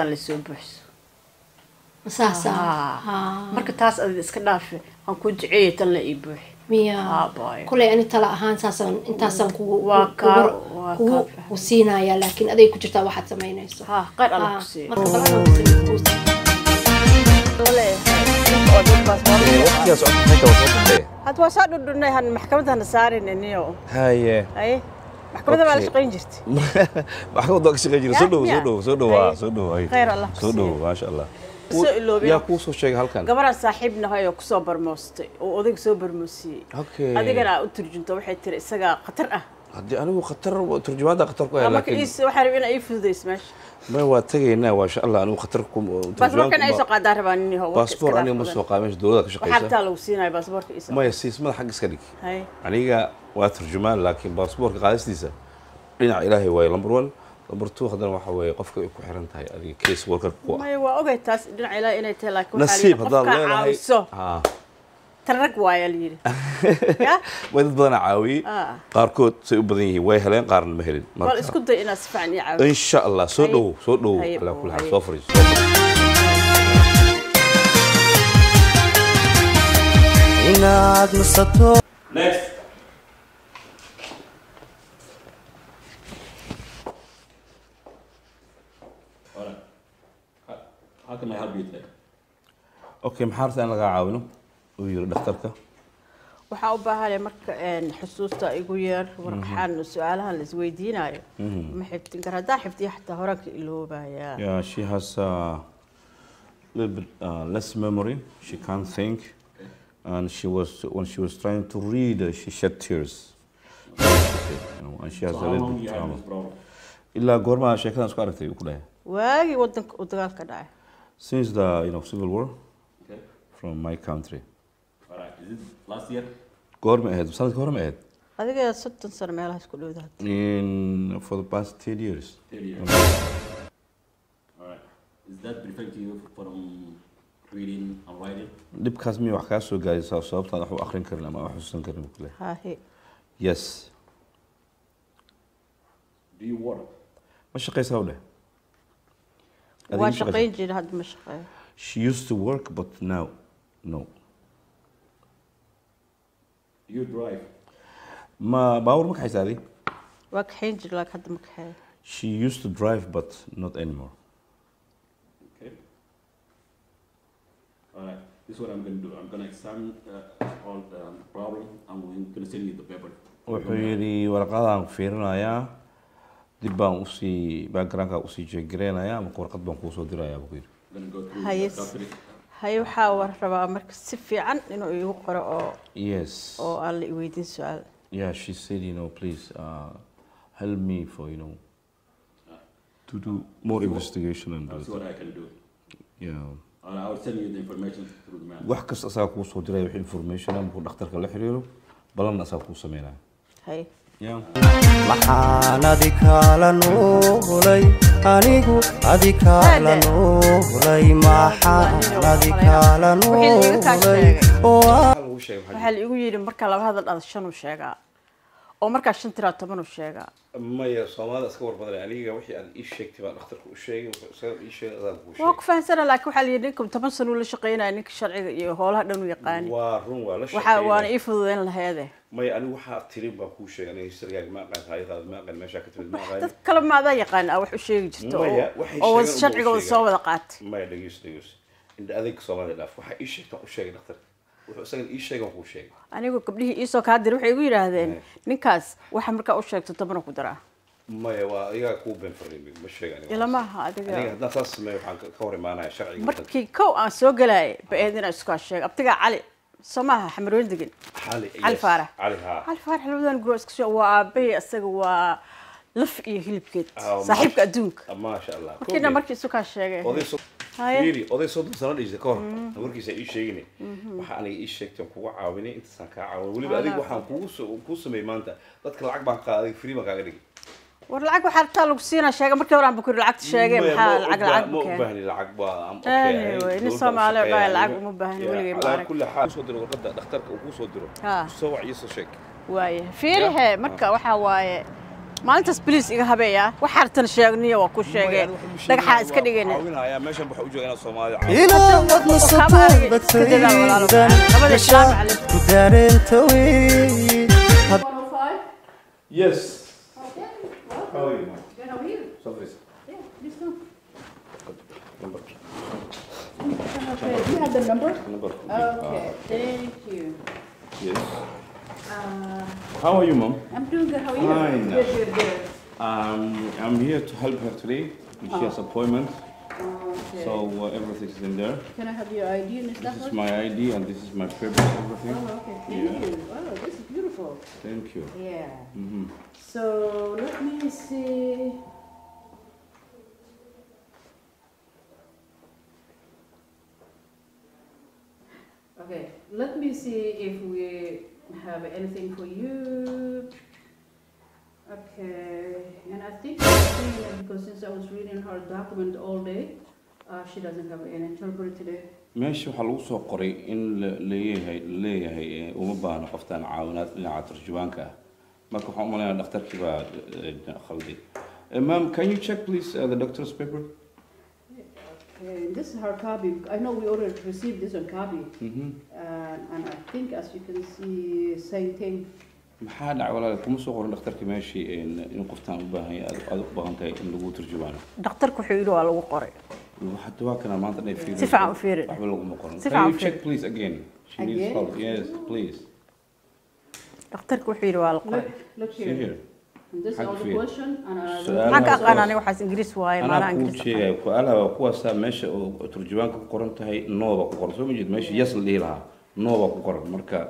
لسه بحس مساسا marka taas aad iska dhaafay aan ku jiciyay tan la iibuux miya kulay ani tala ahaan saasan intaasan kugu siinaya laakiin aday ku jirtaa waxaad samaynayso qad alla ku sii marka balan had waa soo dhudhunay han maxkamadana saarinayniyo haye maxkamadda baa la shaqayn jirtay maxkamadda ka shaqayn jirtay soo dhow khayr allah soo dhow maasha allah يا كوسو شيء هالكان قبل صاحبنا هاي كوسو برموستي وأذيك سو برموسي أذيك أنا أترجمت وحيد ترى سجا خطر هدي أنا خطر ترجمات خطر كويس لكن إيش وحربنا أي فلوس إسمش ما هو تجينا وإن شاء الله أنا خطركم بس ما كان أي سوق دار باني هو باسبور أنا مسوق مش دولة كشقيسة حتى لو سينا باسبور كيس ما يسيس ما حق سكريك هاي يعني وترجمان لكن باسبور قاعد ليسا لنا إلهي ويا لمبرون برتو خدنا waxa way qofka ay ku xiran tahay adiga case worker ku may waa ogay taas dhinac ilaa inay tahay laakiin nasiib hadaa leedahay tarag waaya liiri ya way dad badan caawi qaarkood say u badan yihiin way heleen qaarna ma helin wal isku day inaad si fiican caawi insha Allah soo dhow ala kulli hal soo fariiso inaad nasato next How can I help you today? Okay, maxaarta aan laga caawino oo yiri dhakhtarka waxa u baahanay marka xusuusta igu yeer warqaxan su'aalahan la isweydiinayo ma xiftin kar hadaa xiftiyo xataa horanka iloobaya yeah she has a little bit less memory she can't think and when she was trying to read she shed tears and she has a little bit trauma illa goorma sheekadan isku aragtay ku dhahay waagi wadanka u dagaalka dhacay since the civil war from my country. All right. Is it last year? Gorma ahead. Sanadka hore ma ahead. Adiga 60 sano meelaha isku dhowdaad. In for the past 10 years. 10 years. All right. Is that preventing you from reading and writing? Dibkaas mi wax ka soo gaaraysaa sababta wax u akhrin karin ama wax xusuusan karin kule. Yes. Do you work? Ma shaqaysaa wada? Waa shaqayn jiray hadda ma shaqeeyo. She used to work but now no. Do you drive? Ma baawar ma kaxaysaadi? Waa kaxayn jiray laakiin hadda ma kaxeeyo. She used to drive but not anymore. Okay. All right. This is what I'm going to do. I'm going to examine all the problem. I'm going to send you the paper. Wuxuu yiri warqadaan fiirinayaa dib baan u sii background-ka u sii jeegreenayaa ama warqad baan ku soo dirayaa buu yiri. هاي وحاول ربع مركز سفي عن إنه يقرأ yes أو قال لي ويدين سؤال yeah she said please help me for to do more investigation and that's what I can do yeah and I'll send you the information through the mail wax kasta asaga ku soo diray wixii information aan ku dhakhtarka la xiriiro balan asaga ku sameeynaa hay maxaan adikaala noolay anigu adikaala noolay maxaan adikaala noolay waxa la igu yiri marka laba hadal dhad shan u sheegaa oo marka shan tira 10 u sheegaa maya Soomaalida iska warbadan aniga wixii aad ii sheegtay baa dhakhtarku u sheegay wuxuu ii sheegay aad ku sheegay waa ku fahansan laakiin waxa la yiri ninkum 10 sano la shaqeynaa ninka sharciga iyo howlaha dhan u yaqaan waa run waa la shaqeynaa waxa waan ii fududeyn lahayd maya anigu waxa tirin baa ku sheegay aniga sharciga ma aqaan hay'adaha ma aqaan meesha ka timid ma aqaan dad kale ma ada yaqaan wax u sheegi jirto oo sharciga soo wada qaat maya dhageys inda adeeg Soomaalida waxa ii sheegtay u sheegay dhakhtarka wuxuu isaga ii sheegay ku sheegay anigu gabdhihii ii soo ka dir waxay igu yiraahdeen ninkaas waxa marka u sheegto toban ku daraa maya waa iyaga ku been fariin ma sheegan ilama aha adiga hadda taas sameeyo waxaan ka hor imaanaya sharciga markii kow aan soo galay baadina isku sheeg abtiga cali samaha xamroon degan cali faarax cali faarax labadan guro isku soo waa aabay asaga waa laf iyo hilibkeed saaxiibka adduunka ma sha Allah markii isku ka sheegay oday soo sano dhigay ka hor warkiisa ii sheegay waxa aniga ii sheegtay kugu caawinay inta san ka caawin waliba adiga waxaan kugu sameey maanta dadka lacag baan qaaday free ma kaaga dhigay war lacag waxa arta lagu siina sheegay markii hore aan bukur lacagta sheegay maxaa lacag ma u baahni lacag baa am okay in Soomaaliya baa lacag uma baahni waligeey ma arag kulli xaal soo diro warqada dhakhtarka uu ku soo diro soo wacyi soo sheeg waaye fiirihe marka waxa waaye maalintaas biliis iga habeeyaa waxaartan sheegniyo waa ku sheegay dhagaxa iska dhigayna caawinaya meeshan waxa u joogaa Soomaali إلى وطن سطور دارين توي. Yes. Okay. How are you? Good, how are you? Sorry. Yeah, please come. Number. Okay, do you have the number? Number. Okay, thank you. Yes. How are you, Mom? I'm doing good, how are you? Fine. Good, good, good. I'm here to help her today. She has appointment, Okay. so everything is in there. Can I have your ID and This stuff? is my ID and this is my papers, everything. Oh, okay, thank Yeah. you. Oh, this is beautiful. Thank you. Yeah. Mm-hmm. So, let me see. Okay, let me see if we have anything for you. Okay, and I think I've seen it because since I was reading her document all day, she doesn't have any interpreter today. meesha waxaa lagu soo qoray in leeyahay uma baahna qoftaan caawinaad dhinaca tarjumaanka ah marka waxaan u maleynayaa dhakhtarkii baa khalday. Ma'am, can you check please the doctor's paper? Okay, this is her copy. I know we already received this on copy. Mm-hmm. And I think as you can see, same thing. maxaa dhacay walaal kuma soo qoran dhakhtarkii meeshii in qoftaan u baahan yahay aad u baahan tahay in lagu tarjumaano dhakhtarku wuxuu yidhi waa lagu qoray hadda waa kana maanta dhay fiirin si fiican u fiirin waxba laguma qoran Si can you fiican u check please again she needs Again? help yes please dhakhtarku wuxuu yidhi waa la qoray Look see here. here And this is all the Hagfield. question. And Su'aalaha maxaan ka soo- aqaan aniga waxaas ingiriis waaye anaa maanaa kuu ingiriis sheegaya ku-aalaha waa kuwaasaa meesha oo turjumaanka ku qoran tahay nooba ku qoran soo ma jeed meesha yes la dhihi lahaa nooba ku qoran marka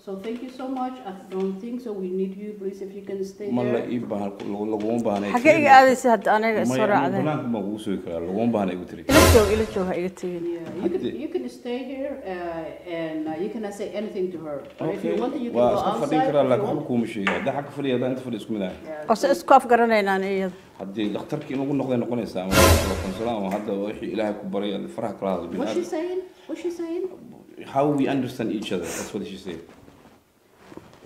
so thank you so much. I don't think so. We need you, please, if you can stay ma la there. ii baahan laguma baahnay xagee iga aadaysa hadda aniga isoo maya raacdeen banaanka ma kugu sugi karaa laguma baahna igu tiri ila joog ha iga tegin Yeah, Haddi- you can stay here and you cannot say anything to her. Or if you okay want, you can waa go iska fadhin outside. karaa if you laakiin want. waxba kuuma sheegay haddaa xagga fadhiya haddaa inta fadhi isku mid ah Yeah, oo se isku afgaranaynaan iyada haddii dhakhtarkii in lagu noqday noqonaysaa ama konsulaan ama hadda wixii ilaahay ku baray aad faraha kala hadla what's she saying? What's she saying? how we understand each other that's what she said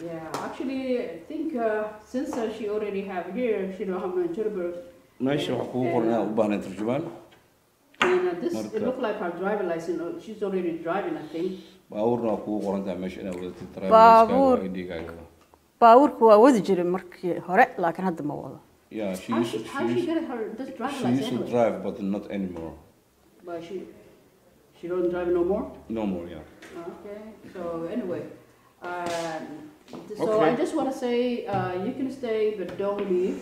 Yeah, actually, I think since she already have here, she don't have no interpreter. meesha waxa kugu qoran inaad u baahnay tarjumaan And this, it Marka- looked like her driver license. She's already driving, I think. baabuurna waa kugu qoran tahay meesha inaad wadatid Baabuur. ID-gaaga baabuurku waa wadi jiray markii hore laakiin hadda ma wado yeah she How used she, to how she get her this driver she used license to anyway? drive but not anymore But she don't drive no more. no more yeah Okay. So anyway, so Okay. I just want to say you can stay, but don't leave.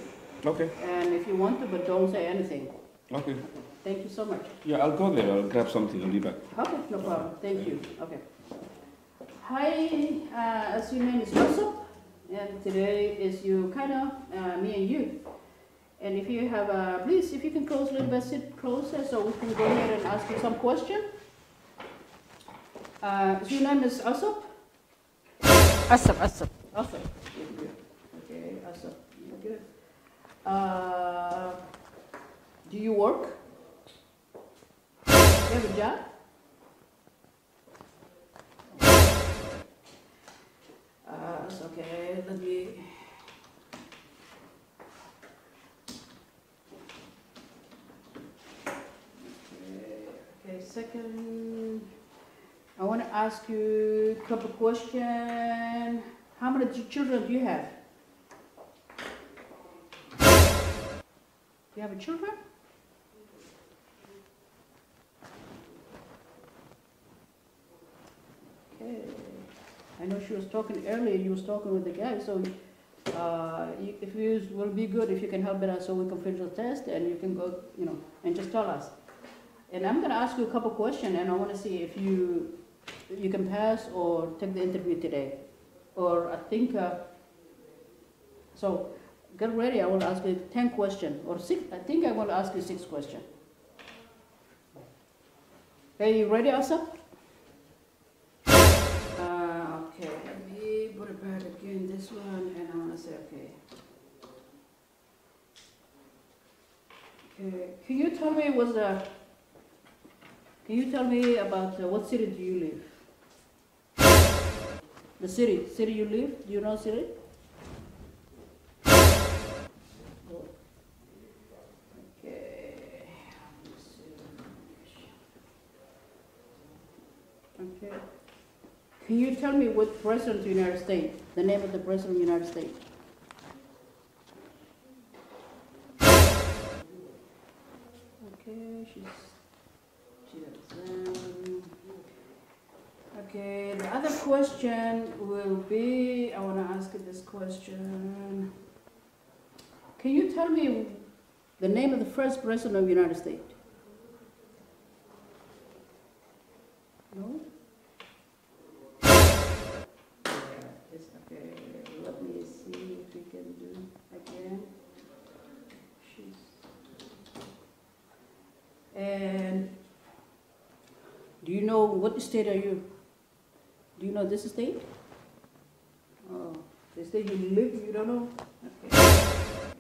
okay And if you want to, but don't say anything. okay Thank you so much. yeah I'll go there I'll grab something and be back Okay, no problem. Thank you. Okay. Hi, as your name is Joseph, and today is you kind of me and you. And if you have please, if you can close a little bit, sit closer so we can go ahead and ask you some question. So your name is Asap? casab casab Asap. Okay, Asap. Good. Do you work? You have a job? It's okay. Let me. Okay, second. I want to ask you a couple questions. How many children do you have? You have a children? Okay. I know she was talking earlier, you was talking with the guy, so if you will be good if you can help it out so we can finish the test and you can go, and just tell us. And I'm gonna ask you a couple questions and I wanna see if you can pass or take the interview today. Or I think, so get ready, I will ask you 10 questions or 6, I think I will ask you 6 questions. Are you ready, Asa? Okay, let me put it back again, this one, and I want to say, okay. Okay, can you tell me about what city do you live? The city you live, do you know city? Okay. Can you tell me what president of the United States, the name of the president of the United States? Okay, she doesn't. Okay, the other question will be, I want to ask you this question. Can you tell me the name of the first president of the United States? No? Okay, let me see if we can do again. And do you know what state are you? Do you know this state? Oh, the state you live, you don't know? Okay.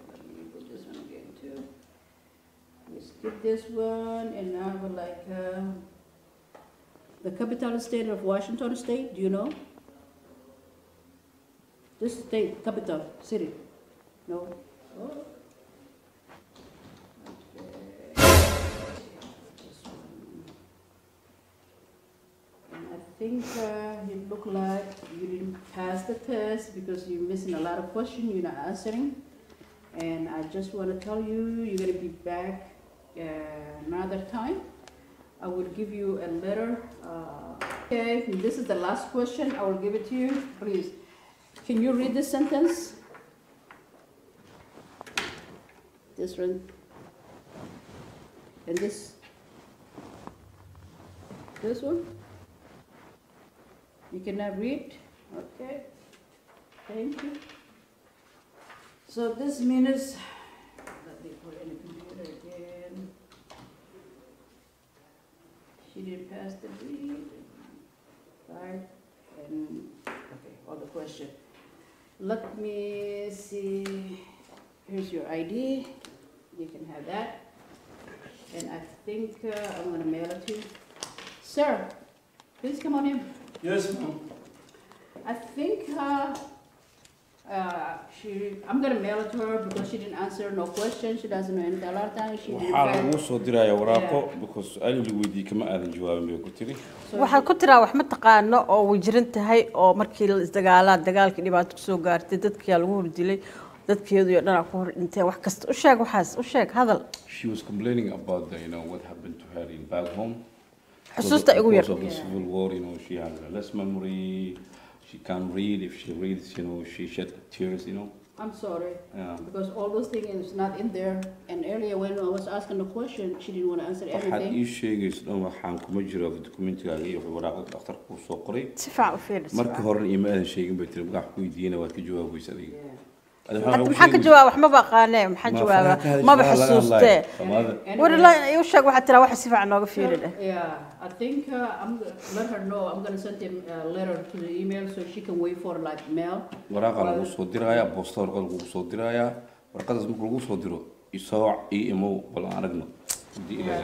Let me put this one again too. We skip this one, and now we're like the capital state of Washington State. Do you know? This state, capital, city. No? Oh. I think it looked like you didn't pass the test because you're missing a lot of questions you're not answering. And I just want to tell you, you're going to be back another time. I will give you a letter. Okay, this is the last question. I will give it to you. Please, can you read this sentence? This one. And this one. You cannot read? Okay. Thank you. So this means, let me put it in the computer again. She didn't pass the read. Right? And, okay, all the question. Let me see. Here's your ID. You can have that. And I think I'm going to mail it to you. Sir, please come on in. Yes, ma'am. I think I'm gonna mail it to her because she didn't answer no question. She doesn't know anything. A lot of times she didn't. waxaa lagu soo diraya waraaqo because su'aal la weydiiyay kama aadan jawaabin bay ku tiri. waxaad ku tiraa wax ma taqaano oo wajiran tahay oo markii la dagaalkii dhibaato soo gaartay dadkii lagu hordilay dadkeedu iyo dhan ku hor dhintay wax kasta u sheeg waxaas u sheeg hadal. She was complaining about what happened to her in back home. xusuusta igu yar. Because of the civil war, she has less memory. She can't read. If she reads, she shed tears, I'm sorry. Yeah. Because all those things is not in there. And earlier when I was asking the question, she didn't want to answer everything. waxaad ii sheegaysaa waxaan kuma jiro documentigaaga iyo waraaqda dhakhtarka uu soo qoray. Si fiican u fiiris. markii hore ima aadan sheegin bay tiri magac ku weydiinay waad ka jawaabaysaa adiga. maxaa ka jawaab wax ma baqaanay maxaa jawaaba ma xasuustee wala iyo sheeg waxa tira wax si fiican nooga fiirin. Yeah, I think I'm let her know. I'm going to send him a letter to the email so she can wait for like mail. waraaqa lagu soo diraya posta warqad lagu soo diraya warqadaas markuu lagu soo diro isoo imo bal aragno.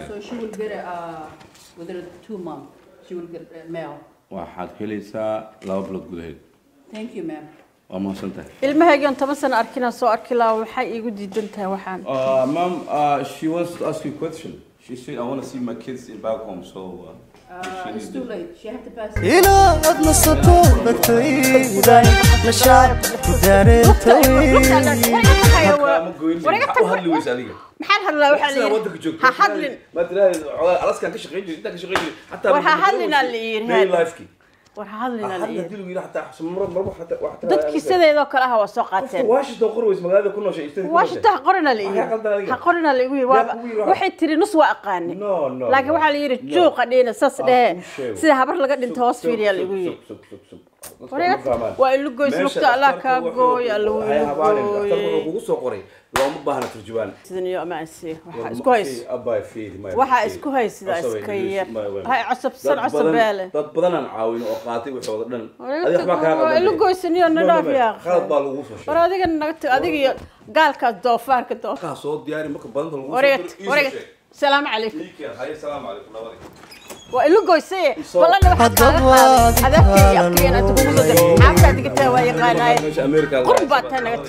So she will get within 2 months. She will get mail. waxaad helaysaa 2 bilood gudaheed. Thank you, ma'am. ilmahaygan 10 sano arkina soo arki laa waxay igu diidan tahay waxaan. Mom, she wants to ask you a question. She said I want to see my kids in back home, so it's too late. She have to pass. إلى أدنى سطور بكتيدا نشاط دارتوي. محل هلا وحلي. هحلن. ما ترى على سكان كشغيل أنت كشغيل حتى. وهحلن اللي يرهن. وحلنا اللي يدلوا حتى مرة حتى واحد. dadkii sideedoo kale ah waa soo qaateen. واش تقروا اسمه هذا كله شيء يستهدف. واش تقرنا لي. حقرنا لي waxay tiri nus waa aqaani. laakiin waxa la yiri jooqa dheena sas dhee. sida habar laga dhinto hoos fiiriya lagu yiri. waa ilu goys lugta Allah ka gooya lagu yiri. kugu soo qoray looma baahna turjubaan. sidoo iyo ama asi waxa isku hays. waxa isku haysida iska yar. hay casabbeele. dad badan aan caawin oo qaatay wixii dhan. adiga waxba ka waa ilu goysaniyo nadaaf yaa. khalad baa lagu soo sheegay. war adiga iyo gaalka doofaarka ka soo diyaari marka badan lagu soo wareeg salaam calaykum. hay salaam calaykum labadi. وإلو قوسية والله لو حتى هذاك يحكي أنا تقول هذا دقتها ويا قناة قربات أنا